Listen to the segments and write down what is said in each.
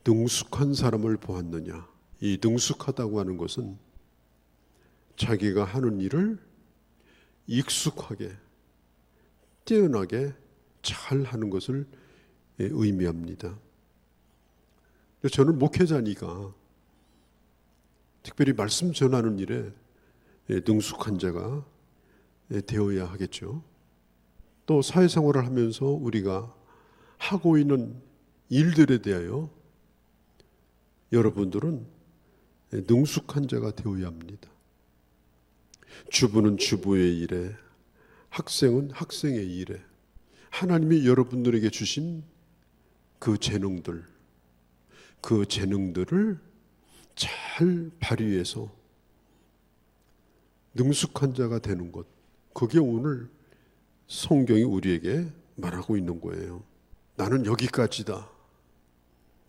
능숙한 사람을 보았느냐. 이 능숙하다고 하는 것은 자기가 하는 일을 익숙하게, 뛰어나게 잘 하는 것을 의미합니다. 저는 목회자니까 특별히 말씀 전하는 일에 능숙한 자가 되어야 하겠죠. 또 사회생활을 하면서 우리가 하고 있는 일들에 대하여 여러분들은 능숙한 자가 되어야 합니다. 주부는 주부의 일에, 학생은 학생의 일에, 하나님이 여러분들에게 주신 그 재능들을 잘 발휘해서 능숙한 자가 되는 것, 그게 오늘 성경이 우리에게 말하고 있는 거예요. 나는 여기까지다.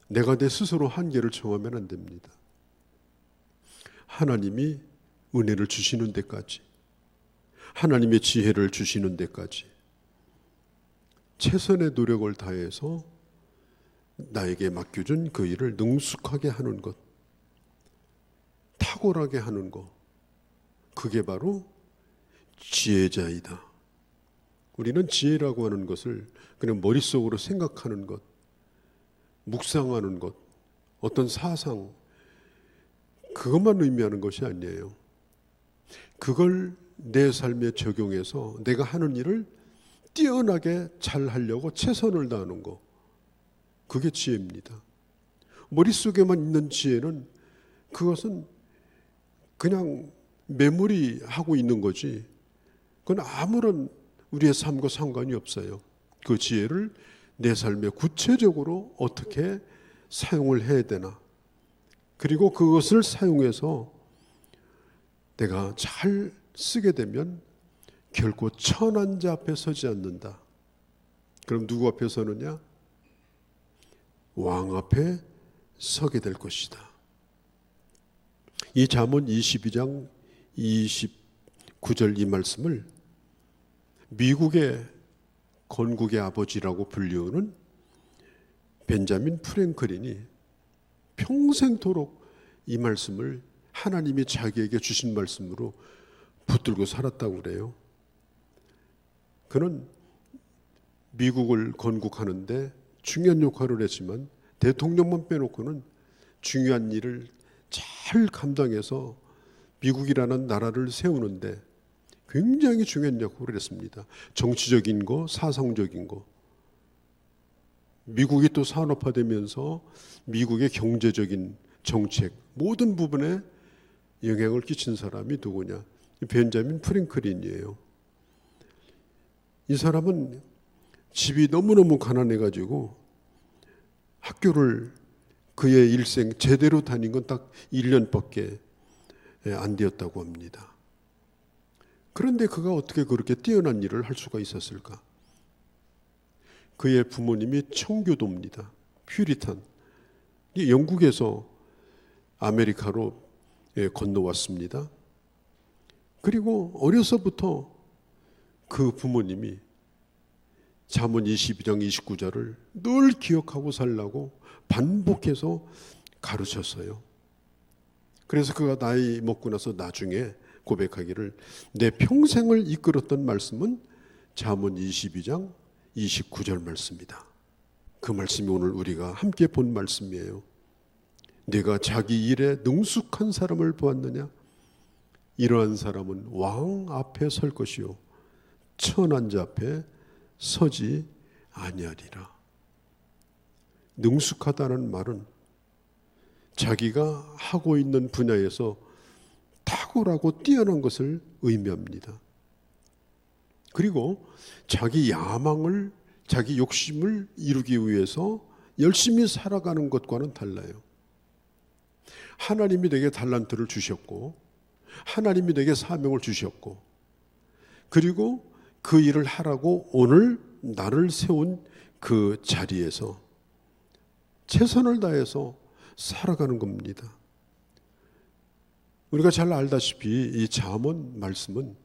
내가 내 스스로 한계를 정하면 안 됩니다. 하나님이 은혜를 주시는 데까지, 하나님의 지혜를 주시는 데까지 최선의 노력을 다해서 나에게 맡겨준 그 일을 능숙하게 하는 것, 탁월하게 하는 것, 그게 바로 지혜자이다. 우리는 지혜라고 하는 것을 그냥 머릿속으로 생각하는 것, 묵상하는 것, 어떤 사상, 그것만 의미하는 것이 아니에요. 그걸 내 삶에 적용해서 내가 하는 일을 뛰어나게 잘 하려고 최선을 다하는 것, 그게 지혜입니다. 머릿속에만 있는 지혜는 그것은 그냥 메모리 하고 있는 거지, 그건 아무런 우리의 삶과 상관이 없어요. 그 지혜를 내 삶에 구체적으로 어떻게 사용을 해야 되나, 그리고 그것을 사용해서 내가 잘 쓰게 되면 결코 천한 자 앞에 서지 않는다. 그럼 누구 앞에 서느냐? 왕 앞에 서게 될 것이다. 이 잠언 22장 29절 이 말씀을 미국의 건국의 아버지라고 불리우는 벤자민 프랭클린이 평생토록 이 말씀을 하나님이 자기에게 주신 말씀으로 붙들고 살았다고 그래요. 그는 미국을 건국하는데 중요한 역할을 했지만 대통령만 빼놓고는 중요한 일을 잘 감당해서 미국이라는 나라를 세우는데 굉장히 중요한 역할을 했습니다. 정치적인 거, 사상적인 거. 미국이 또 산업화되면서 미국의 경제적인 정책, 모든 부분에 영향을 끼친 사람이 누구냐? 벤자민 프랭클린이에요. 이 사람은 집이 너무너무 가난해가지고 학교를 그의 일생 제대로 다닌 건 딱 1년밖에 안 되었다고 합니다. 그런데 그가 어떻게 그렇게 뛰어난 일을 할 수가 있었을까? 그의 부모님이 청교도입니다. 퓨리탄. 영국에서 아메리카로 건너왔습니다. 그리고 어려서부터 그 부모님이 잠언 22장 29절을 늘 기억하고 살라고 반복해서 가르쳤어요. 그래서 그가 나이 먹고 나서 나중에 고백하기를 내 평생을 이끌었던 말씀은 잠언 22장 29절 말씀이다. 그 말씀이 오늘 우리가 함께 본 말씀이에요. 내가 자기 일에 능숙한 사람을 보았느냐? 이러한 사람은 왕 앞에 설 것이요 천한 자 앞에 서지 아니하리라. 능숙하다는 말은 자기가 하고 있는 분야에서 탁월하고 뛰어난 것을 의미합니다. 그리고 자기 야망을, 자기 욕심을 이루기 위해서 열심히 살아가는 것과는 달라요. 하나님이 내게 달란트를 주셨고 하나님이 내게 사명을 주셨고 그리고 그 일을 하라고 오늘 나를 세운 그 자리에서 최선을 다해서 살아가는 겁니다. 우리가 잘 알다시피 이 잠언 말씀은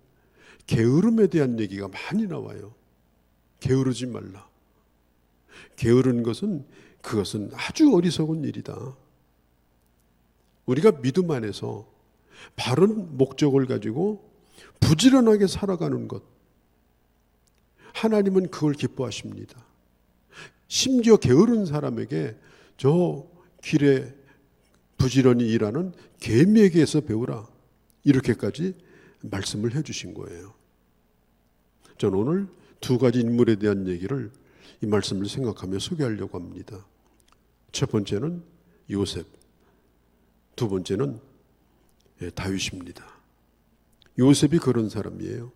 게으름에 대한 얘기가 많이 나와요. 게으르지 말라. 게으른 그것은 아주 어리석은 일이다. 우리가 믿음 안에서 바른 목적을 가지고 부지런하게 살아가는 것, 하나님은 그걸 기뻐하십니다. 심지어 게으른 사람에게 저 길에 부지런히 일하는 개미에게서 배우라, 이렇게까지 말씀을 해주신 거예요. 저는 오늘 두 가지 인물에 대한 얘기를 이 말씀을 생각하며 소개하려고 합니다. 첫 번째는 요셉, 두 번째는 다윗입니다. 요셉이 그런 사람이에요.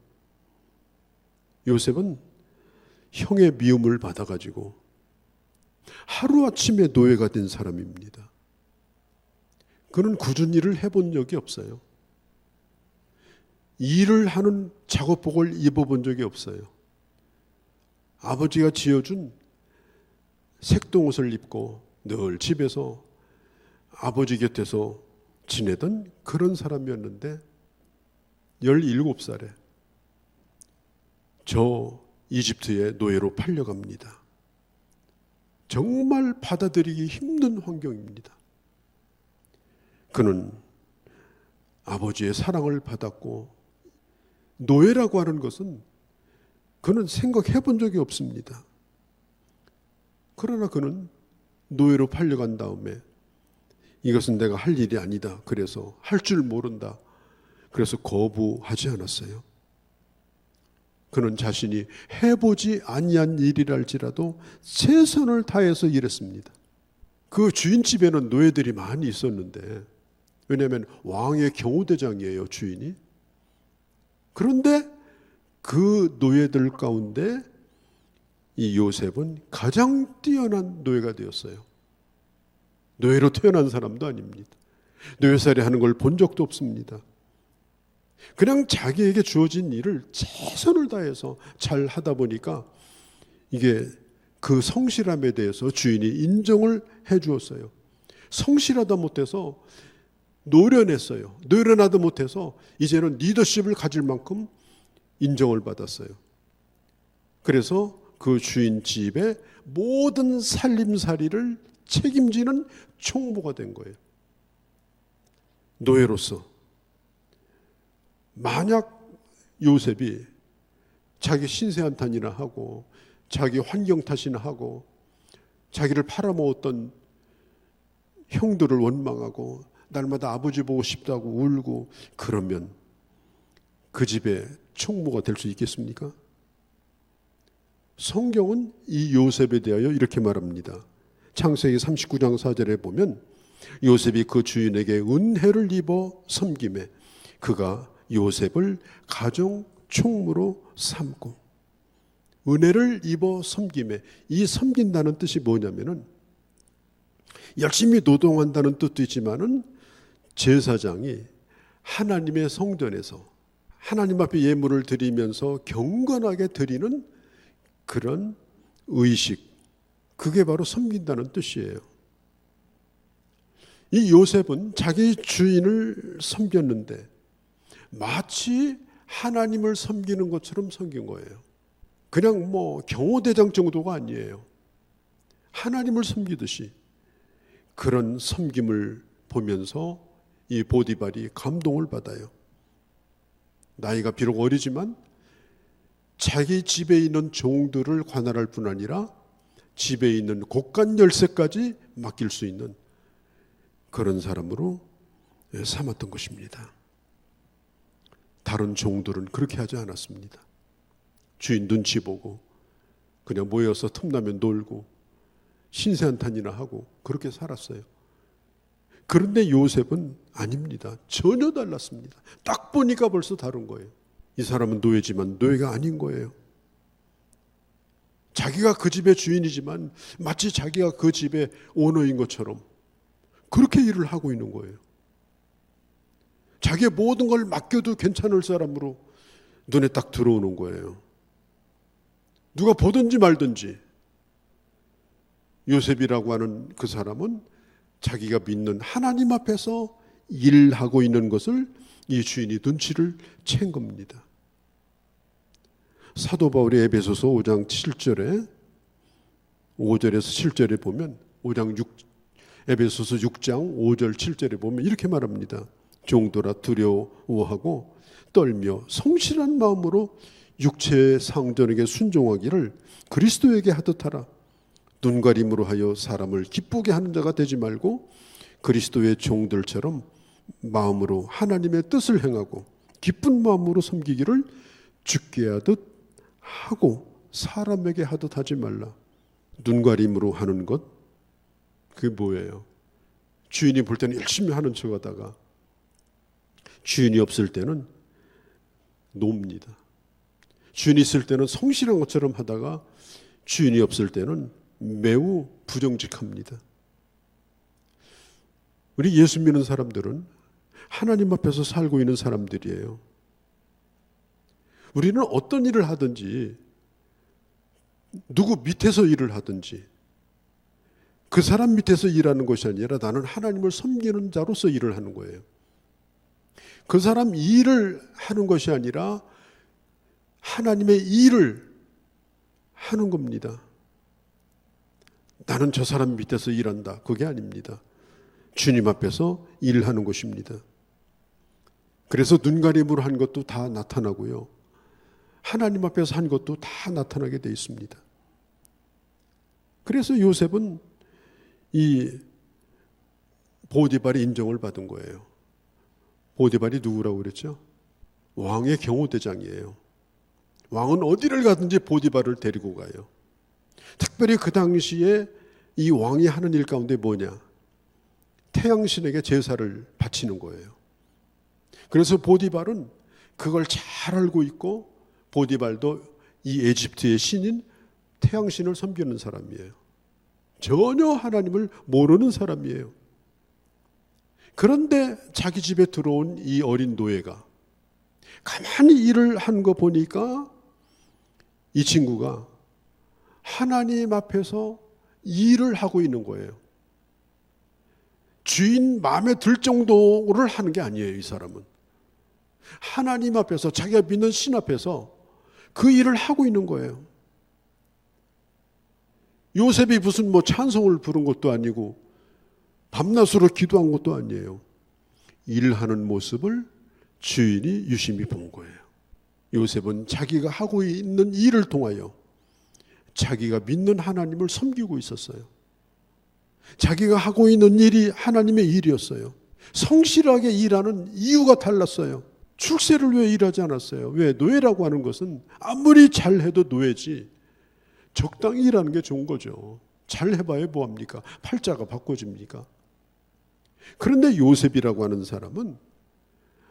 요셉은 형의 미움을 받아가지고 하루아침에 노예가 된 사람입니다. 그는 굳은 일을 해본 적이 없어요. 일을 하는 작업복을 입어본 적이 없어요. 아버지가 지어준 색동옷을 입고 늘 집에서 아버지 곁에서 지내던 그런 사람이었는데 17살에 저 이집트의 노예로 팔려갑니다. 정말 받아들이기 힘든 환경입니다. 그는 아버지의 사랑을 받았고 노예라고 하는 것은 그는 생각해 본 적이 없습니다. 그러나 그는 노예로 팔려간 다음에 이것은 내가 할 일이 아니다. 그래서 할 줄 모른다. 그래서 거부하지 않았어요. 그는 자신이 해보지 아니한 일이랄지라도 최선을 다해서 일했습니다. 그 주인집에는 노예들이 많이 있었는데, 왜냐하면 왕의 경호대장이에요, 주인이. 그런데 그 노예들 가운데 이 요셉은 가장 뛰어난 노예가 되었어요. 노예로 태어난 사람도 아닙니다. 노예살이 하는 걸 본 적도 없습니다. 그냥 자기에게 주어진 일을 최선을 다해서 잘 하다 보니까 이게 그 성실함에 대해서 주인이 인정을 해 주었어요. 성실하다 못해서 노련했어요. 노련하다 못해서 이제는 리더십을 가질 만큼 인정을 받았어요. 그래서 그 주인 집의 모든 살림살이를 책임지는 총무가 된 거예요. 노예로서. 만약 요셉이 자기 신세 한탄이나 하고 자기 환경 탓이나 하고 자기를 팔아먹었던 형들을 원망하고 날마다 아버지 보고 싶다고 울고 그러면 그 집의 총무가 될 수 있겠습니까? 성경은 이 요셉에 대하여 이렇게 말합니다. 창세기 39장 4절에 보면 요셉이 그 주인에게 은혜를 입어 섬김에 그가 요셉을 가정 총무로 삼고, 은혜를 입어 섬김에, 이 섬긴다는 뜻이 뭐냐면은 열심히 노동한다는 뜻도 있지만은 제사장이 하나님의 성전에서 하나님 앞에 예물을 드리면서 경건하게 드리는 그런 의식, 그게 바로 섬긴다는 뜻이에요. 이 요셉은 자기 주인을 섬겼는데 마치 하나님을 섬기는 것처럼 섬긴 거예요. 그냥 경호대장 정도가 아니에요. 하나님을 섬기듯이 그런 섬김을 보면서 이 보디발이 감동을 받아요. 나이가 비록 어리지만 자기 집에 있는 종들을 관할할 뿐 아니라 집에 있는 곳간 열쇠까지 맡길 수 있는 그런 사람으로 삼았던 것입니다. 다른 종들은 그렇게 하지 않았습니다. 주인 눈치 보고 그냥 모여서 틈나면 놀고 신세 한탄이나 하고 그렇게 살았어요. 그런데 요셉은 아닙니다. 전혀 달랐습니다. 딱 보니까 벌써 다른 거예요. 이 사람은 노예지만 노예가 아닌 거예요. 자기가 그 집의 주인이지만 마치 자기가 그 집의 오너인 것처럼 그렇게 일을 하고 있는 거예요. 자기의 모든 걸 맡겨도 괜찮을 사람으로 눈에 딱 들어오는 거예요. 누가 보든지 말든지 요셉이라고 하는 그 사람은 자기가 믿는 하나님 앞에서 일하고 있는 것을 이 주인이 눈치를 챈 겁니다. 사도 바울이 에베소서 5장 7절에 5절에서 7절에 보면 에베소서 6장 5절 7절에 보면 이렇게 말합니다. 종들아 두려워하고 떨며 성실한 마음으로 육체의 상전에게 순종하기를 그리스도에게 하듯 하라. 눈가림으로 하여 사람을 기쁘게 하는 자가 되지 말고 그리스도의 종들처럼 마음으로 하나님의 뜻을 행하고 기쁜 마음으로 섬기기를 주께 하듯 하고 사람에게 하듯 하지 말라. 눈가림으로 하는 것, 그게 뭐예요? 주인이 볼 때는 열심히 하는 척 하다가 주인이 없을 때는 놉니다. 주인이 있을 때는 성실한 것처럼 하다가 주인이 없을 때는 매우 부정직합니다. 우리 예수 믿는 사람들은 하나님 앞에서 살고 있는 사람들이에요. 우리는 어떤 일을 하든지 누구 밑에서 일을 하든지 그 사람 밑에서 일하는 것이 아니라 나는 하나님을 섬기는 자로서 일을 하는 거예요. 그 사람 일을 하는 것이 아니라 하나님의 일을 하는 겁니다. 나는 저 사람 밑에서 일한다. 그게 아닙니다. 주님 앞에서 일을 하는 것입니다. 그래서 눈가림으로 한 것도 다 나타나고요. 하나님 앞에서 한 것도 다 나타나게 되어 있습니다. 그래서 요셉은 이 보디발의 인정을 받은 거예요. 보디발이 누구라고 그랬죠? 왕의 경호대장이에요. 왕은 어디를 가든지 보디발을 데리고 가요. 특별히 그 당시에 이 왕이 하는 일 가운데 뭐냐? 태양신에게 제사를 바치는 거예요. 그래서 보디발은 그걸 잘 알고 있고 보디발도 이 에집트의 신인 태양신을 섬기는 사람이에요. 전혀 하나님을 모르는 사람이에요. 그런데 자기 집에 들어온 이 어린 노예가 가만히 일을 한 거 보니까 이 친구가 하나님 앞에서 일을 하고 있는 거예요. 주인 마음에 들 정도를 하는 게 아니에요. 이 사람은 하나님 앞에서 자기가 믿는 신 앞에서 그 일을 하고 있는 거예요. 요셉이 무슨 찬송을 부른 것도 아니고 밤낮으로 기도한 것도 아니에요. 일하는 모습을 주인이 유심히 본 거예요. 요셉은 자기가 하고 있는 일을 통하여 자기가 믿는 하나님을 섬기고 있었어요. 자기가 하고 있는 일이 하나님의 일이었어요. 성실하게 일하는 이유가 달랐어요. 출세를 왜 일하지 않았어요? 왜? 노예라고 하는 것은 아무리 잘해도 노예지 적당히 일하는 게 좋은 거죠. 잘해봐야 뭐합니까? 팔자가 바꿔집니까? 그런데 요셉이라고 하는 사람은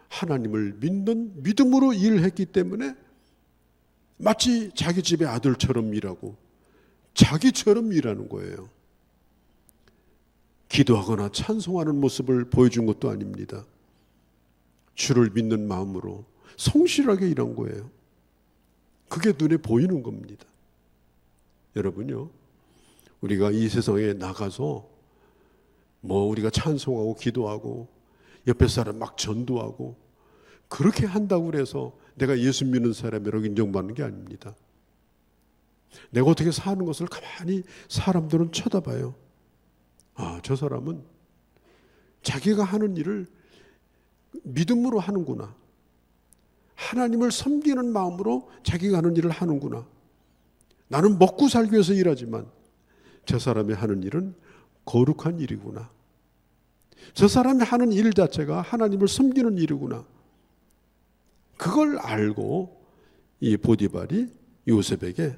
하나님을 믿는 믿음으로 일했기 때문에 마치 자기 집의 아들처럼 일하고 자기처럼 일하는 거예요. 기도하거나 찬송하는 모습을 보여준 것도 아닙니다. 주를 믿는 마음으로 성실하게 일한 거예요. 그게 눈에 보이는 겁니다. 여러분요, 우리가 이 세상에 나가서 우리가 찬송하고 기도하고 옆에 사람 막 전도하고 그렇게 한다고 해서 내가 예수 믿는 사람이라고 인정받는 게 아닙니다. 내가 어떻게 사는 것을 가만히 사람들은 쳐다봐요. 아, 저 사람은 자기가 하는 일을 믿음으로 하는구나. 하나님을 섬기는 마음으로 자기가 하는 일을 하는구나. 나는 먹고 살기 위해서 일하지만 저 사람이 하는 일은 거룩한 일이구나. 저 사람이 하는 일 자체가 하나님을 섬기는 일이구나. 그걸 알고 이 보디발이 요셉에게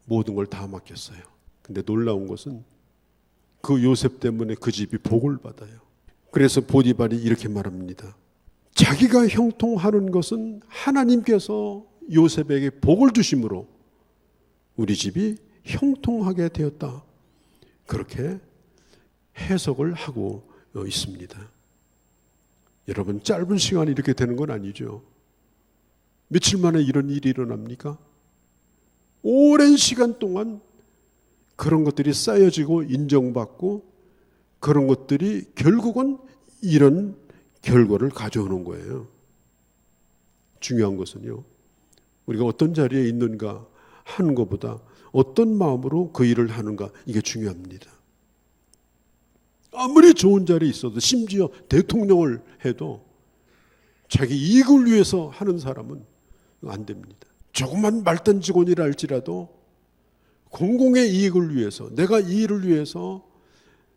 모든 걸 다 맡겼어요. 근데 놀라운 것은 그 요셉 때문에 그 집이 복을 받아요. 그래서 보디발이 이렇게 말합니다. 자기가 형통하는 것은 하나님께서 요셉에게 복을 주심으로 우리 집이 형통하게 되었다. 그렇게 해석을 하고 있습니다. 여러분, 짧은 시간에 이렇게 되는 건 아니죠. 며칠 만에 이런 일이 일어납니까? 오랜 시간 동안 그런 것들이 쌓여지고 인정받고 그런 것들이 결국은 이런 결과를 가져오는 거예요. 중요한 것은요, 우리가 어떤 자리에 있는가 하는 것보다 어떤 마음으로 그 일을 하는가, 이게 중요합니다. 아무리 좋은 자리에 있어도, 심지어 대통령을 해도 자기 이익을 위해서 하는 사람은 안 됩니다. 조그만 말단 직원이라 할지라도 공공의 이익을 위해서, 내가 이 일을 위해서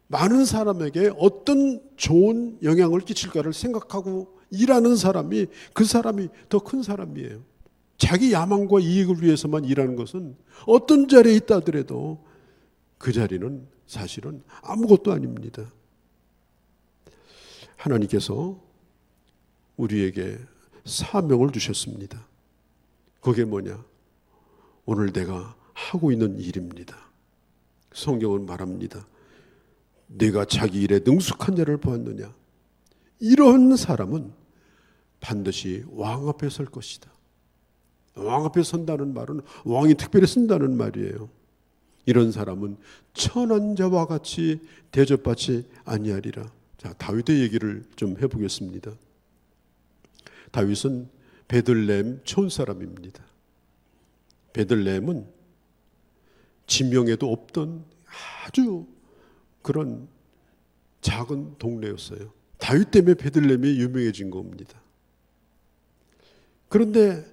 많은 사람에게 어떤 좋은 영향을 끼칠까를 생각하고 일하는 사람이, 그 사람이 더 큰 사람이에요. 자기 야망과 이익을 위해서만 일하는 것은 어떤 자리에 있다 하더라도 그 자리는 사실은 아무것도 아닙니다. 하나님께서 우리에게 사명을 주셨습니다. 그게 뭐냐? 오늘 내가 하고 있는 일입니다. 성경은 말합니다. 내가 자기 일에 능숙한 자를 보았느냐? 이런 사람은 반드시 왕 앞에 설 것이다. 왕 앞에 선다는 말은 왕이 특별히 쓴다는 말이에요. 이런 사람은 천한 자와 같이 대접받지 아니하리라. 자, 다윗의 얘기를 좀 해보겠습니다. 다윗은 베들레헴 촌 사람입니다. 베들레헴은 지명에도 없던 아주 그런 작은 동네였어요. 다윗 때문에 베들레헴이 유명해진 겁니다. 그런데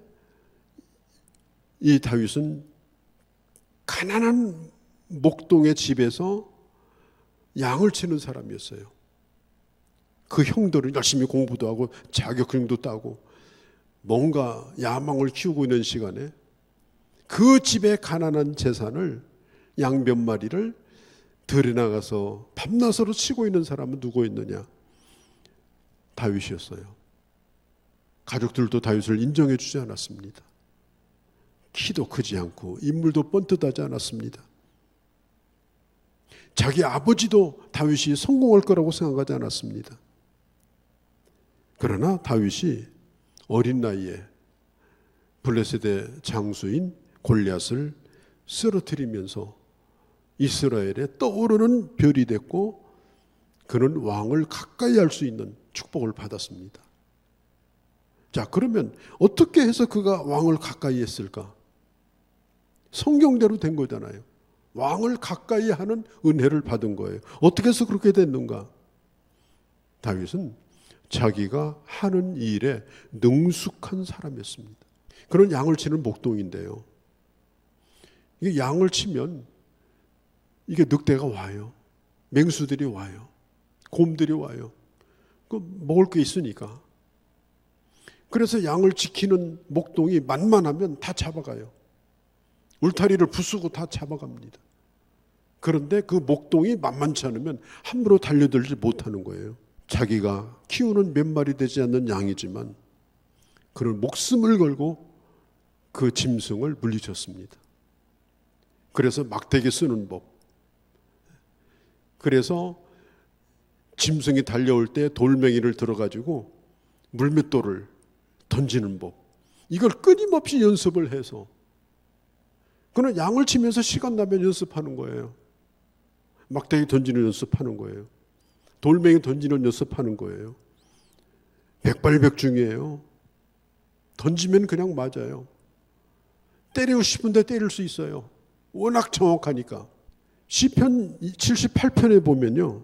이 다윗은 가난한 목동의 집에서 양을 치는 사람이었어요. 그 형들은 열심히 공부도 하고 자격증도 따고 뭔가 야망을 키우고 있는 시간에 그 집의 가난한 재산을, 양 몇 마리를 들여나가서 밤낮으로 치고 있는 사람은 누구였느냐? 다윗이었어요. 가족들도 다윗을 인정해 주지 않았습니다. 키도 크지 않고 인물도 뻔듯하지 않았습니다. 자기 아버지도 다윗이 성공할 거라고 생각하지 않았습니다. 그러나 다윗이 어린 나이에 블레셋의 장수인 골리앗을 쓰러뜨리면서 이스라엘의 떠오르는 별이 됐고, 그는 왕을 가까이 할 수 있는 축복을 받았습니다. 자, 그러면 어떻게 해서 그가 왕을 가까이 했을까? 성경대로 된 거잖아요. 왕을 가까이 하는 은혜를 받은 거예요. 어떻게 해서 그렇게 됐는가? 다윗은 자기가 하는 일에 능숙한 사람이었습니다. 그런 양을 치는 목동인데요, 이게 양을 치면 이게 늑대가 와요. 맹수들이 와요. 곰들이 와요. 그 먹을 게 있으니까. 그래서 양을 지키는 목동이 만만하면 다 잡아가요. 울타리를 부수고 다 잡아갑니다. 그런데 그 목동이 만만치 않으면 함부로 달려들지 못하는 거예요. 자기가 키우는 몇 마리 되지 않는 양이지만 그는 목숨을 걸고 그 짐승을 물리쳤습니다. 그래서 막대기 쓰는 법, 그래서 짐승이 달려올 때 돌멩이를 들어가지고 물맷돌을 던지는 법, 이걸 끊임없이 연습을 해서, 그는 양을 치면서 시간 나면 연습하는 거예요. 막대기 던지는 연습하는 거예요. 돌멩이 던지는 연습하는 거예요. 백발백중이에요. 던지면 그냥 맞아요. 때리고 싶은데 때릴 수 있어요. 워낙 정확하니까. 시편 78편에 보면요,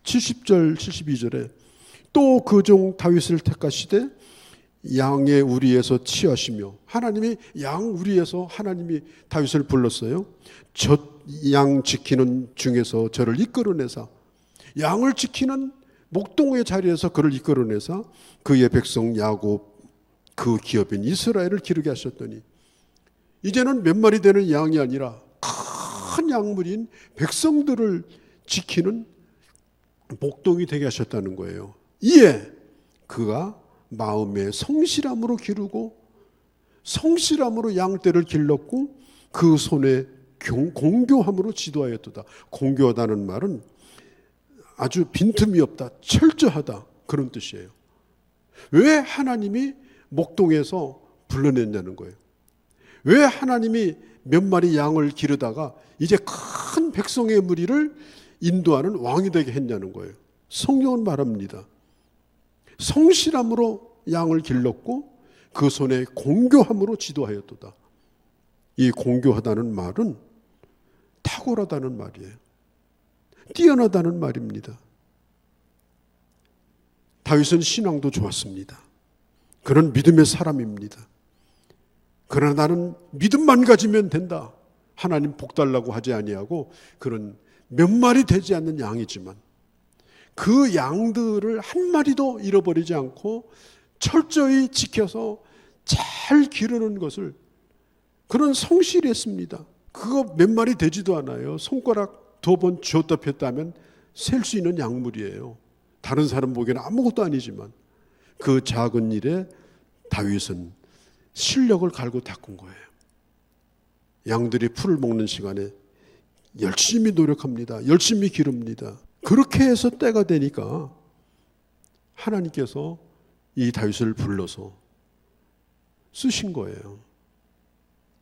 70절 72절에 또 그 종 다윗을 택하시되 양의 우리에서 취하시며, 하나님이 양 우리에서 하나님이 다윗을 불렀어요. 젖 양 지키는 중에서 저를 이끌어내사, 양을 지키는 목동의 자리에서 그를 이끌어내사 그의 백성 야곱, 그 기업인 이스라엘을 기르게 하셨더니, 이제는 몇 마리 되는 양이 아니라 큰 양물인 백성들을 지키는 목동이 되게 하셨다는 거예요. 이에 그가 마음의 성실함으로 기르고 성실함으로 양떼를 길렀고 그 손에 공교함으로 지도하였도다. 공교하다는 말은 아주 빈틈이 없다, 철저하다, 그런 뜻이에요. 왜 하나님이 목동에서 불러냈냐는 거예요. 왜 하나님이 몇 마리 양을 기르다가 이제 큰 백성의 무리를 인도하는 왕이 되게 했냐는 거예요. 성경은 말합니다. 성실함으로 양을 길렀고 그 손에 공교함으로 지도하였도다. 이 공교하다는 말은 탁월하다는 말이에요. 뛰어나다는 말입니다. 다윗은 신앙도 좋았습니다. 그런 믿음의 사람입니다. 그러나 나는 믿음만 가지면 된다. 하나님 복 달라고 하지 아니하고 그런 몇 마리 되지 않는 양이지만 그 양들을 한 마리도 잃어버리지 않고 철저히 지켜서 잘 기르는 것을 그런 성실히 했습니다. 그거 몇 마리 되지도 않아요. 손가락 2번 쥐었다 폈다 하면 셀 수 있는 약물이에요. 다른 사람 보기에는 아무것도 아니지만 그 작은 일에 다윗은 실력을 갈고 닦은 거예요. 양들이 풀을 먹는 시간에 열심히 노력합니다. 열심히 기릅니다. 그렇게 해서 때가 되니까 하나님께서 이 다윗을 불러서 쓰신 거예요.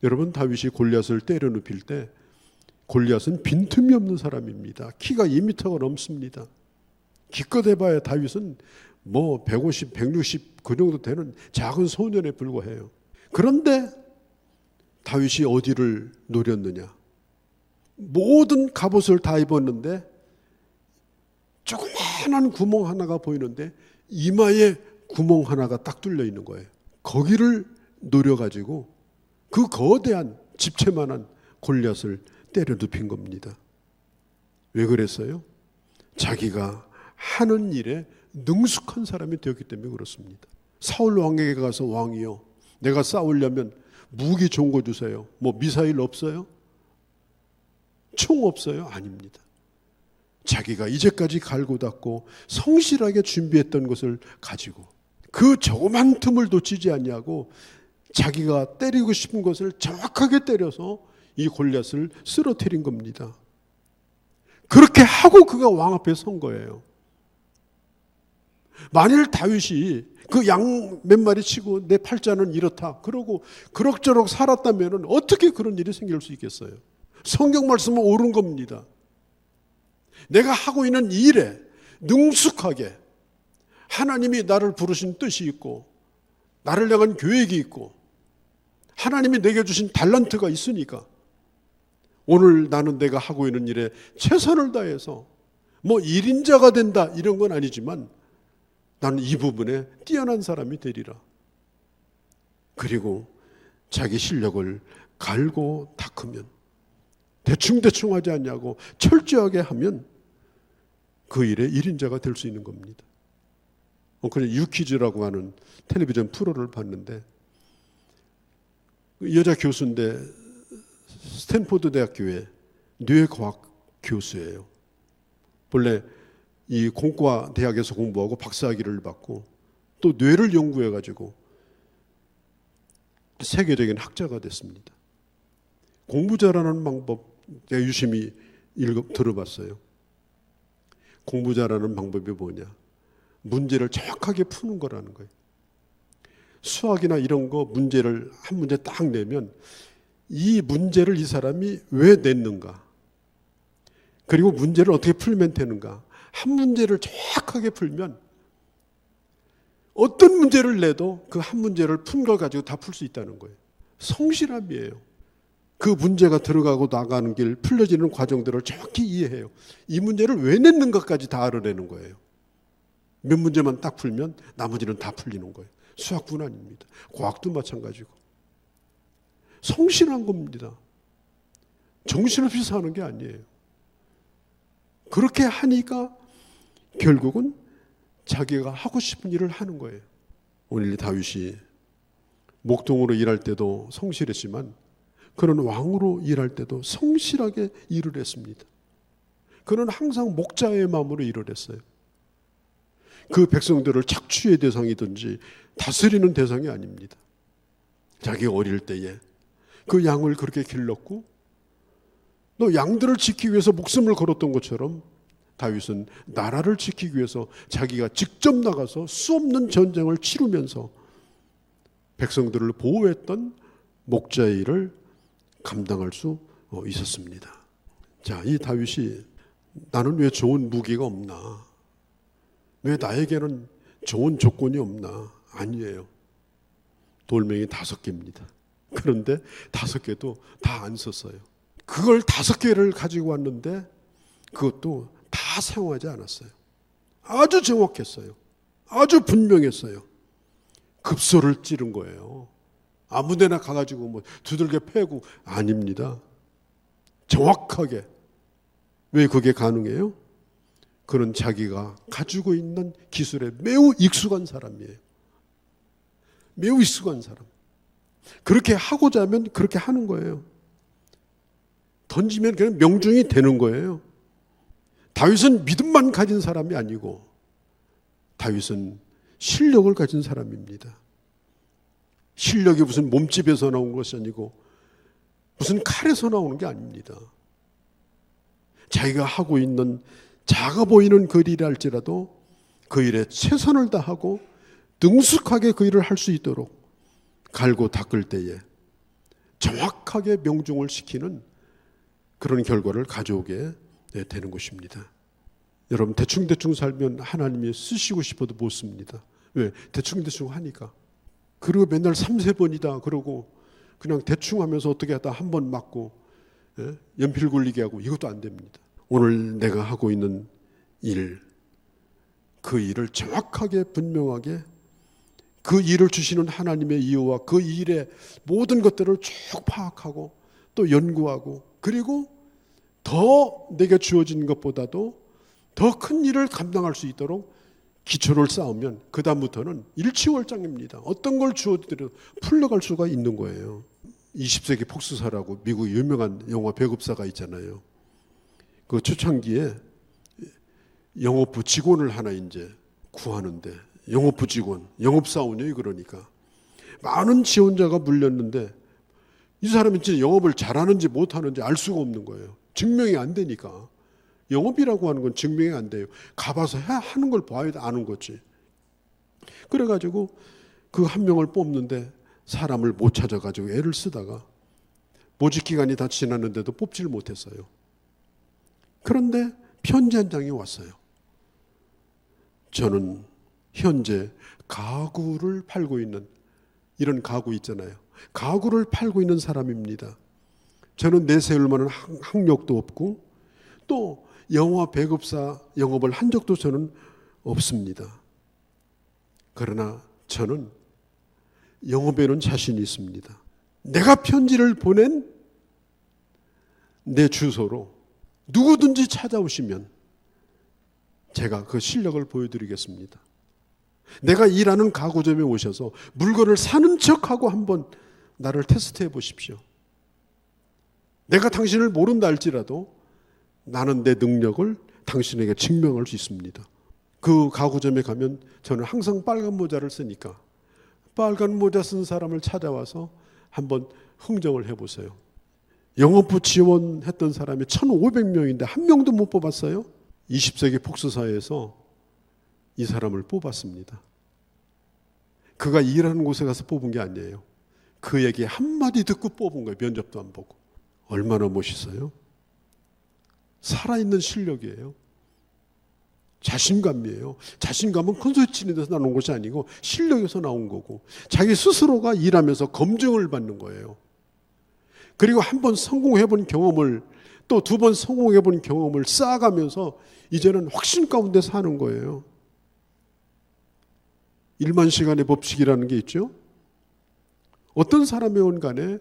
여러분, 다윗이 골리앗을 때려 눕힐 때 골리앗은 빈틈이 없는 사람입니다. 키가 2m가 넘습니다. 기껏 해봐야 다윗은 뭐 150, 160 그 정도 되는 작은 소년에 불과해요. 그런데 다윗이 어디를 노렸느냐? 모든 갑옷을 다 입었는데 조그마한 구멍 하나가 보이는데 이마에 구멍 하나가 딱 뚫려 있는 거예요. 거기를 노려가지고 그 거대한 집채만한 골리앗을 때려 눕힌 겁니다. 왜 그랬어요? 자기가 하는 일에 능숙한 사람이 되었기 때문에 그렇습니다. 사울 왕에게 가서 왕이요, 내가 싸우려면 무기 좋은 거 주세요. 뭐 미사일 없어요? 총 없어요? 아닙니다. 자기가 이제까지 갈고 닦고 성실하게 준비했던 것을 가지고 그 조그만 틈을 놓치지 않냐고 자기가 때리고 싶은 것을 정확하게 때려서 이 골리앗을 쓰러뜨린 겁니다. 그렇게 하고 그가 왕 앞에 선 거예요. 만일 다윗이 그 양 몇 마리 치고 내 팔자는 이렇다 그러고 그럭저럭 살았다면 어떻게 그런 일이 생길 수 있겠어요? 성경 말씀은 옳은 겁니다. 내가 하고 있는 일에 능숙하게 하나님이 나를 부르신 뜻이 있고 나를 향한 계획이 있고 하나님이 내게 주신 달란트가 있으니까 오늘 나는 내가 하고 있는 일에 최선을 다해서 뭐 1인자가 된다 이런 건 아니지만 나는 이 부분에 뛰어난 사람이 되리라. 그리고 자기 실력을 갈고 닦으면 대충대충 하지 않냐고 철저하게 하면 그 일에 1인자가 될 수 있는 겁니다. 그래서 유퀴즈라고 하는 텔레비전 프로를 봤는데 여자 교수인데 스탠포드 대학교의 뇌과학 교수예요. 본래 이 공과 대학에서 공부하고 박사학위를 받고 또 뇌를 연구해가지고 세계적인 학자가 됐습니다. 공부 잘하는 방법 제가 유심히 들어봤어요. 공부 잘하는 방법이 뭐냐? 문제를 정확하게 푸는 거라는 거예요. 수학이나 이런 거 문제를 한 문제 딱 내면 이 문제를 이 사람이 왜 냈는가? 그리고 문제를 어떻게 풀면 되는가? 한 문제를 정확하게 풀면 어떤 문제를 내도 그 한 문제를 푼 걸 가지고 다 풀 수 있다는 거예요. 성실함이에요. 그 문제가 들어가고 나가는 길 풀려지는 과정들을 정확히 이해해요. 이 문제를 왜 냈는가까지 다 알아내는 거예요. 몇 문제만 딱 풀면 나머지는 다 풀리는 거예요. 수학뿐 아닙니다. 과학도 마찬가지고. 성실한 겁니다. 정신없이 사는 게 아니에요. 그렇게 하니까 결국은 자기가 하고 싶은 일을 하는 거예요. 오늘 다윗이 목동으로 일할 때도 성실했지만 그는 왕으로 일할 때도 성실하게 일을 했습니다. 그는 항상 목자의 마음으로 일을 했어요. 그 백성들을 착취의 대상이든지 다스리는 대상이 아닙니다. 자기가 어릴 때에 그 양을 그렇게 길렀고 또 양들을 지키기 위해서 목숨을 걸었던 것처럼 다윗은 나라를 지키기 위해서 자기가 직접 나가서 수없는 전쟁을 치르면서 백성들을 보호했던 목자의 일을 감당할 수 있었습니다. 자, 이 다윗이 나는 왜 좋은 무기가 없나? 왜 나에게는 좋은 조건이 없나? 아니에요. 돌멩이 5개입니다. 그런데 5개도 다 안 썼어요. 그걸 5개를 가지고 왔는데 그것도 다 사용하지 않았어요. 아주 정확했어요. 아주 분명했어요. 급소를 찌른 거예요. 아무데나 가가지고 뭐 두들겨 패고 아닙니다. 정확하게. 왜 그게 가능해요? 그는 자기가 가지고 있는 기술에 매우 익숙한 사람이에요. 매우 익숙한 사람. 그렇게 하고자 하면 그렇게 하는 거예요. 던지면 그냥 명중이 되는 거예요. 다윗은 믿음만 가진 사람이 아니고 다윗은 실력을 가진 사람입니다. 실력이 무슨 몸집에서 나온 것이 아니고 무슨 칼에서 나오는 게 아닙니다. 자기가 하고 있는 작아 보이는 그 일이라 할지라도 그 일에 최선을 다하고 능숙하게 그 일을 할 수 있도록 갈고 닦을 때에 정확하게 명중을 시키는 그런 결과를 가져오게 되는 것입니다. 여러분 대충대충 살면 하나님이 쓰시고 싶어도 못 씁니다. 왜? 대충대충 하니까. 그리고 맨날 3-4번이다 그러고 그냥 대충 하면서 어떻게 하다 한 번 맞고 연필 굴리게 하고 이것도 안 됩니다. 오늘 내가 하고 있는 일, 그 일을 정확하게 분명하게 그 일을 주시는 하나님의 이유와 그 일의 모든 것들을 쭉 파악하고 또 연구하고 그리고 더 내게 주어진 것보다도 더 큰 일을 감당할 수 있도록 기초를 쌓으면 그 다음부터는 일치월장입니다. 어떤 걸 주어드려도 풀러갈 수가 있는 거예요. 20세기 폭스사라고 미국 유명한 영화 배급사가 있잖아요. 그 초창기에 영업부 직원을 하나 이제 구하는데 영업부 직원, 영업사원이에요. 그러니까 많은 지원자가 물렸는데 이 사람이 진짜 영업을 잘하는지 못하는지 알 수가 없는 거예요. 증명이 안 되니까. 영업이라고 하는 건 증명이 안 돼요. 가봐서 하는 걸 봐야 아는 거지. 그래가지고 그 한 명을 뽑는데 사람을 못 찾아가지고 애를 쓰다가 모집 기간이 다 지났는데도 뽑지를 못했어요. 그런데 편지 한 장이 왔어요. 저는 현재 가구를 팔고 있는 이런 가구 있잖아요. 가구를 팔고 있는 사람입니다. 저는 내세울 만한 학력도 없고 또 영화 배급사 영업을 한 적도 저는 없습니다. 그러나 저는 영업에는 자신이 있습니다. 내가 편지를 보낸 내 주소로 누구든지 찾아오시면 제가 그 실력을 보여드리겠습니다. 내가 일하는 가구점에 오셔서 물건을 사는 척하고 한번 나를 테스트해 보십시오. 내가 당신을 모른다 할지라도 나는 내 능력을 당신에게 증명할 수 있습니다. 그 가구점에 가면 저는 항상 빨간 모자를 쓰니까 빨간 모자 쓴 사람을 찾아와서 한번 흥정을 해보세요. 영업부 지원했던 사람이 1,500명인데 한 명도 못 뽑았어요. 20세기 폭스사에서 이 사람을 뽑았습니다. 그가 일하는 곳에 가서 뽑은 게 아니에요. 그 얘기 한마디 듣고 뽑은 거예요. 면접도 안 보고. 얼마나 멋있어요? 살아있는 실력이에요. 자신감이에요. 자신감은 큰소리 데서 나온 것이 아니고 실력에서 나온 거고 자기 스스로가 일하면서 검증을 받는 거예요. 그리고 한 번 성공해본 경험을 또 2번 성공해본 경험을 쌓아가면서 이제는 확신 가운데 사는 거예요. 1만 시간의 법칙이라는 게 있죠. 어떤 사람이건 간에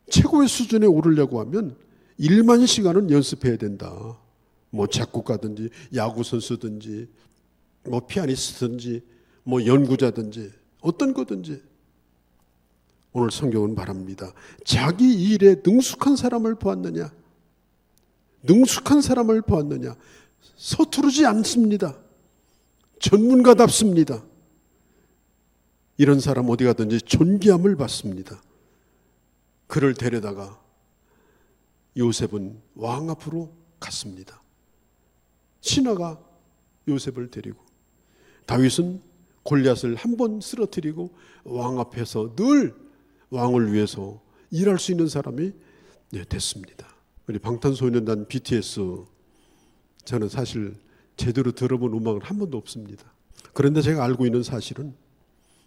최고의 수준에 오르려고 하면 1만 시간은 연습해야 된다. 뭐 작곡가든지 야구 선수든지 뭐 피아니스트든지 뭐 연구자든지 어떤 거든지 오늘 성경은 말합니다. 자기 일에 능숙한 사람을 보았느냐? 능숙한 사람을 보았느냐? 서투르지 않습니다. 전문가답습니다. 이런 사람 어디 가든지 존귀함을 받습니다. 그를 데려다가 요셉은 왕 앞으로 갔습니다. 신하가 요셉을 데리고 다윗은 골리앗을 한 번 쓰러뜨리고 왕 앞에서 늘 왕을 위해서 일할 수 있는 사람이 됐습니다. 우리 방탄소년단 BTS 저는 사실 제대로 들어본 음악은 한 번도 없습니다. 그런데 제가 알고 있는 사실은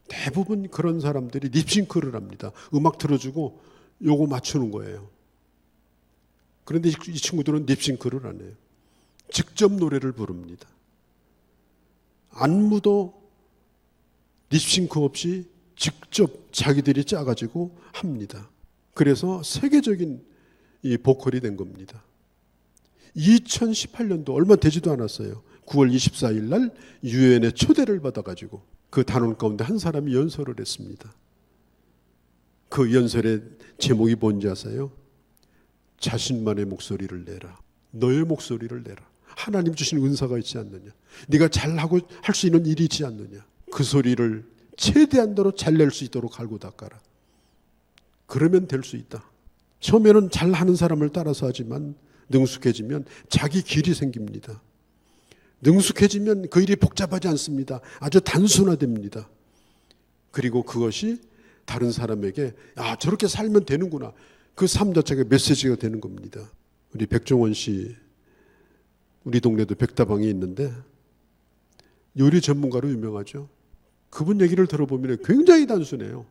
대부분 그런 사람들이 립싱크를 합니다. 음악 틀어주고 요거 맞추는 거예요. 그런데 이 친구들은 립싱크를 안 해요. 직접 노래를 부릅니다. 안무도 립싱크 없이 직접 자기들이 짜가지고 합니다. 그래서 세계적인 이 보컬이 된 겁니다. 2018년도 얼마 되지도 않았어요. 9월 24일 날 유엔의 초대를 받아가지고 그 단원 가운데 한 사람이 연설을 했습니다. 그 연설의 제목이 뭔지 아세요? 자신만의 목소리를 내라. 너의 목소리를 내라. 하나님 주신 은사가 있지 않느냐. 네가 잘하고 할 수 있는 일이 있지 않느냐. 그 소리를 최대한대로 잘 낼 수 있도록 갈고 닦아라. 그러면 될 수 있다. 처음에는 잘하는 사람을 따라서 하지만 능숙해지면 자기 길이 생깁니다. 능숙해지면 그 일이 복잡하지 않습니다. 아주 단순화됩니다. 그리고 그것이 다른 사람에게 저렇게 살면 되는구나. 그 삶 자체가 메시지가 되는 겁니다. 우리 백종원 씨, 우리 동네도 백다방이 있는데 요리 전문가로 유명하죠. 그분 얘기를 들어보면 굉장히 단순해요.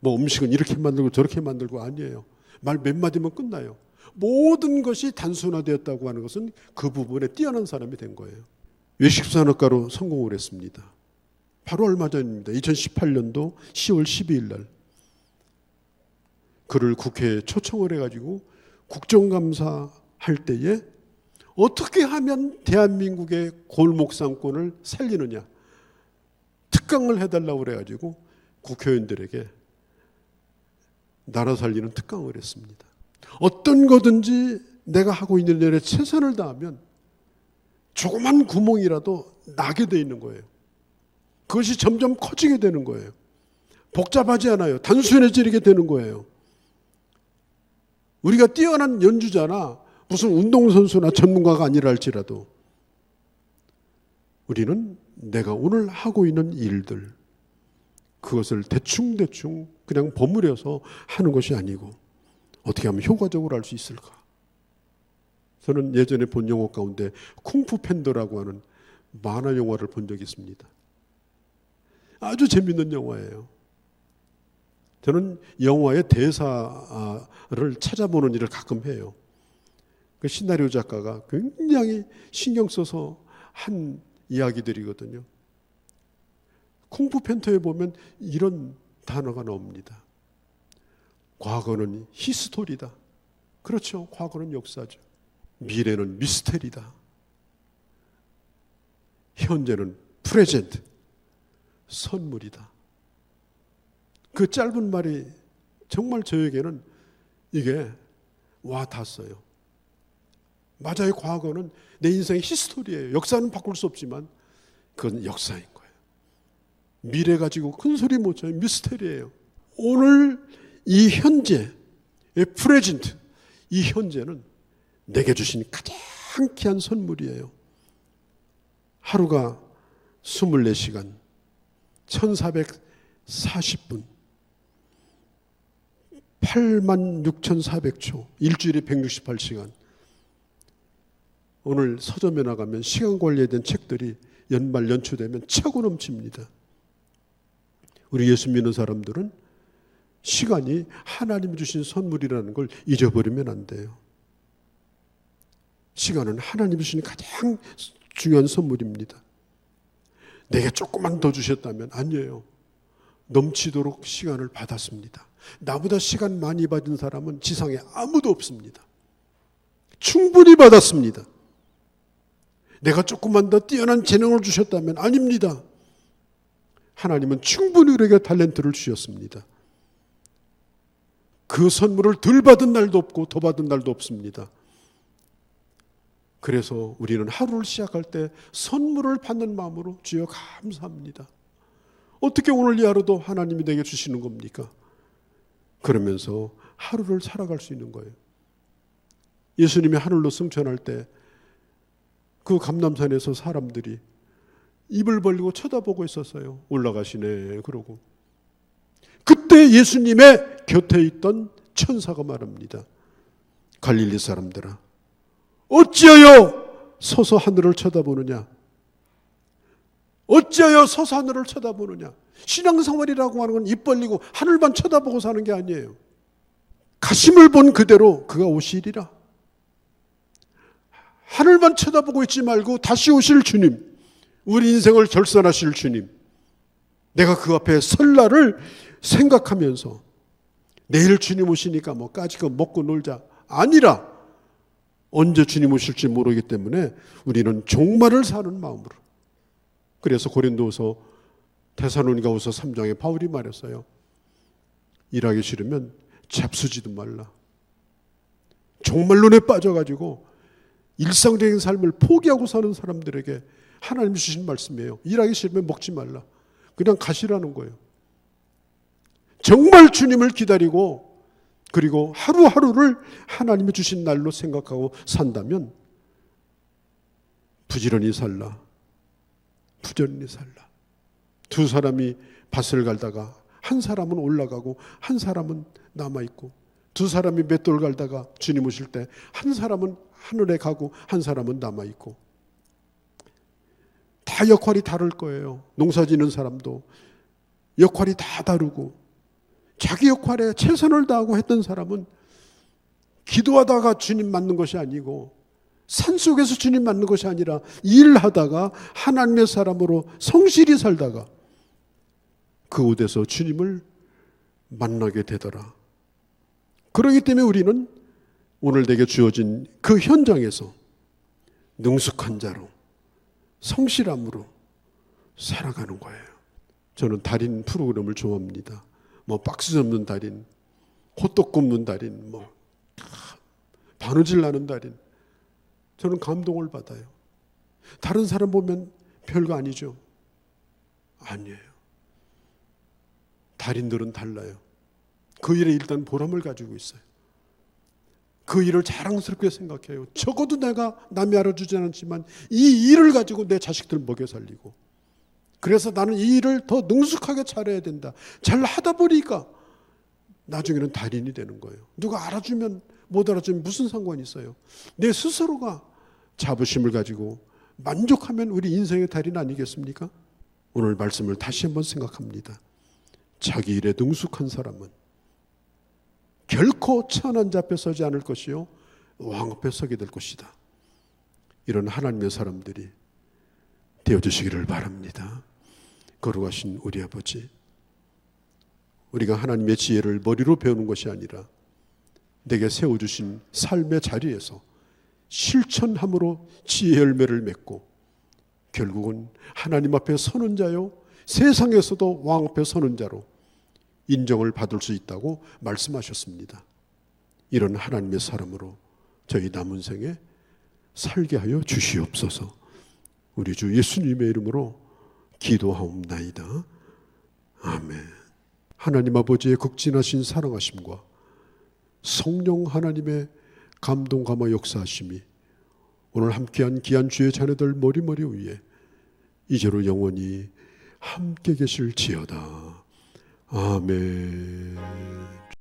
뭐 음식은 이렇게 만들고 저렇게 만들고 아니에요. 말 몇 마디면 끝나요. 모든 것이 단순화되었다고 하는 것은 그 부분에 뛰어난 사람이 된 거예요. 외식산업가로 성공을 했습니다. 바로 얼마 전입니다. 2018년도 10월 12일 날 그를 국회에 초청을 해가지고 국정감사 할 때에 어떻게 하면 대한민국의 골목상권을 살리느냐 특강을 해달라고 그래가지고 국회의원들에게 나라 살리는 특강을 했습니다. 어떤 거든지 내가 하고 있는 일에 최선을 다하면 조그만 구멍이라도 나게 돼 있는 거예요. 그것이 점점 커지게 되는 거예요. 복잡하지 않아요. 단순해지게 되는 거예요. 우리가 뛰어난 연주자나 무슨 운동선수나 전문가가 아니라 할지라도 우리는 내가 오늘 하고 있는 일들 그것을 대충대충 그냥 버무려서 하는 것이 아니고 어떻게 하면 효과적으로 할 수 있을까? 저는 예전에 본 영화 가운데 쿵푸 팬더라고 하는 만화 영화를 본 적이 있습니다. 아주 재밌는 영화예요. 저는 영화의 대사를 찾아보는 일을 가끔 해요. 그 시나리오 작가가 굉장히 신경 써서 한 이야기들이거든요. 쿵푸 팬더에 보면 이런 단어가 나옵니다. 과거는 히스토리다. 그렇죠. 과거는 역사죠. 미래는 미스테리다. 현재는 프레젠트. 선물이다. 그 짧은 말이 정말 저에게는 이게 와 닿았어요. 맞아요. 과거는 내 인생의 히스토리예요. 역사는 바꿀 수 없지만 그건 역사인 거예요. 미래 가지고 큰 소리 못 쳐요. 미스테리예요. 오늘 이 현재, 프레젠트, 이 현재는 내게 주신 가장 귀한 선물이에요. 하루가 24시간, 1440분, 86,400초, 일주일에 168시간. 오늘 서점에 나가면 시간 관리에 대한 책들이 연말 연초되면 차고 넘칩니다. 우리 예수 믿는 사람들은 시간이 하나님이 주신 선물이라는 걸 잊어버리면 안 돼요. 시간은 하나님이 주신 가장 중요한 선물입니다. 내게 조금만 더 주셨다면 아니에요. 넘치도록 시간을 받았습니다. 나보다 시간 많이 받은 사람은 지상에 아무도 없습니다. 충분히 받았습니다. 내가 조금만 더 뛰어난 재능을 주셨다면 아닙니다. 하나님은 충분히 우리에게 탤런트를 주셨습니다. 그 선물을 덜 받은 날도 없고 더 받은 날도 없습니다. 그래서 우리는 하루를 시작할 때 선물을 받는 마음으로 주여 감사합니다. 어떻게 오늘 이 하루도 하나님이 내게 주시는 겁니까? 그러면서 하루를 살아갈 수 있는 거예요. 예수님이 하늘로 승천할 때 그 감람산에서 사람들이 입을 벌리고 쳐다보고 있었어요. 올라가시네 그러고. 그때 예수님의 곁에 있던 천사가 말합니다. 갈릴리 사람들아, 어찌하여 서서 하늘을 쳐다보느냐? 어찌하여 서서 하늘을 쳐다보느냐. 신앙생활이라고 하는 건 입 벌리고 하늘만 쳐다보고 사는 게 아니에요. 가심을 본 그대로 그가 오시리라. 하늘만 쳐다보고 있지 말고 다시 오실 주님, 우리 인생을 결산하실 주님, 내가 그 앞에 설 날을 생각하면서 내일 주님 오시니까 뭐 까짓거 먹고 놀자 아니라 언제 주님 오실지 모르기 때문에 우리는 종말을 사는 마음으로. 그래서 고린도서 데살로니가후서 3장에 바울이 말했어요. 일하기 싫으면 잡수지도 말라. 종말론에 빠져가지고 일상적인 삶을 포기하고 사는 사람들에게 하나님 주신 말씀이에요. 일하기 싫으면 먹지 말라. 그냥 가시라는 거예요. 정말 주님을 기다리고 그리고 하루하루를 하나님이 주신 날로 생각하고 산다면 부지런히 살라. 부지런히 살라. 두 사람이 밭을 갈다가 한 사람은 올라가고 한 사람은 남아있고, 두 사람이 맷돌 갈다가 주님 오실 때 한 사람은 하늘에 가고 한 사람은 남아있고, 다 역할이 다를 거예요. 농사 짓는 사람도 역할이 다 다르고, 자기 역할에 최선을 다하고 했던 사람은 기도하다가 주님 만난 것이 아니고 산속에서 주님 만난 것이 아니라 일하다가 하나님의 사람으로 성실히 살다가 그 곳에서 주님을 만나게 되더라. 그렇기 때문에 우리는 오늘 내게 주어진 그 현장에서 능숙한 자로 성실함으로 살아가는 거예요. 저는 달인 프로그램을 좋아합니다. 뭐 박스 접는 달인, 호떡 굽는 달인, 뭐 바느질 나는 달인. 저는 감동을 받아요. 다른 사람 보면 별거 아니죠? 아니에요. 달인들은 달라요. 그 일에 일단 보람을 가지고 있어요. 그 일을 자랑스럽게 생각해요. 적어도 내가 남이 알아주지 않았지만 이 일을 가지고 내 자식들 먹여 살리고, 그래서 나는 이 일을 더 능숙하게 잘해야 된다. 잘 하다 보니까 나중에는 달인이 되는 거예요. 누가 알아주면 못 알아주면 무슨 상관이 있어요. 내 스스로가 자부심을 가지고 만족하면 우리 인생의 달인 아니겠습니까? 오늘 말씀을 다시 한번 생각합니다. 자기 일에 능숙한 사람은 결코 천한 자 앞에 서지 않을 것이요 왕 앞에 서게 될 것이다. 이런 하나님의 사람들이 되어주시기를 바랍니다. 거룩하신 우리 아버지, 우리가 하나님의 지혜를 머리로 배우는 것이 아니라 내게 세워주신 삶의 자리에서 실천함으로 지혜 열매를 맺고 결국은 하나님 앞에 서는 자요 세상에서도 왕 앞에 서는 자로 인정을 받을 수 있다고 말씀하셨습니다. 이런 하나님의 사람으로 저희 남은 생에 살게 하여 주시옵소서. 우리 주 예수님의 이름으로 기도하옵나이다. 아멘. 하나님 아버지의 극진하신 사랑하심과 성령 하나님의 감동 감화 역사하심이 오늘 함께한 귀한 주의 자녀들 머리머리 위에 이제로 영원히 함께 계실지어다. 아멘.